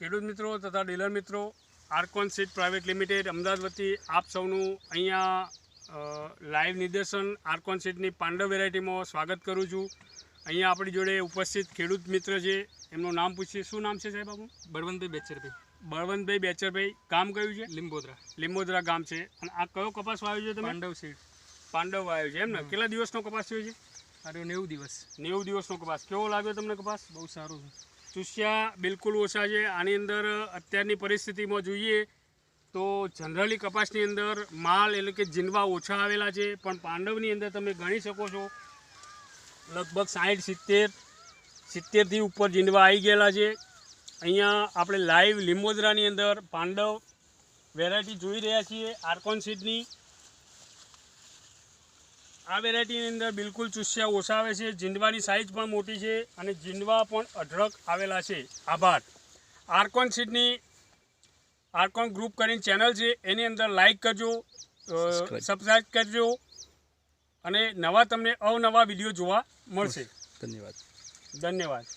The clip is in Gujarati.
ખેડૂત મિત્રો તથા ડીલર મિત્રો, આર્કોન સીડ પ્રાઇવેટ લિમિટેડ અમદાવાદ વતી આપ સૌનું અહીંયા લાઈવ નિદર્શન આર્કોન સીડની પાંડવ વેરાયટીમાં સ્વાગત કરું છું। અહીંયા આપણી જોડે ઉપસ્થિત ખેડૂત મિત્ર છે, એમનું નામ પૂછીએ। શું નામ છે સાહેબ આપનું? બળવંતભાઈ બેચરભાઈ। બળવંતભાઈ બેચરભાઈ, ગામ કયું છે? લીંબોદરા। લીંબોદરા ગામ છે। અને આ કયો કપાસ વાવ્યો છે તમે? પાંડવ સીડ। પાંડવ વાવ્યો છે એમ ને? કેટલા દિવસનો કપાસ થયો છે? અરે 90 દિવસ। 90 દિવસનો કપાસ। કેવો લાગ્યો તમને કપાસ? બહુ સારું છે। ચૂસ્યા બિલકુલ ઓછા છે। આની અંદર અત્યારની પરિસ્થિતિમાં જોઈએ તો જનરલી કપાસની અંદર માલ એટલે કે જીંડવા ઓછા આવેલા છે, પણ પાંડવની અંદર તમે ગણી શકો છો લગભગ 60-70થી ઉપર જીંડવા આવી ગયેલા છે। અહીંયા આપણે લાઈવ લીંબોદરાની અંદર પાંડવ વેરાયટી જોઈ રહ્યા છીએ આર્કોન સીડની। આ વેરાયટીની અંદર બિલકુલ ચૂસ્યા ઓછા આવે છે, જીંડવાની સાઇઝ પણ મોટી છે અને જીંડવા પણ અઢળક આવેલા છે। આભાર। આર્કોન સીડની આર્કોન ગ્રુપ કરીને ચેનલ છે, એની અંદર લાઈક કરજો, સબસ્ક્રાઈબ કરજો અને નવા તમને અવનવા વિડીયો જોવા મળશે। ધન્યવાદ। ધન્યવાદ।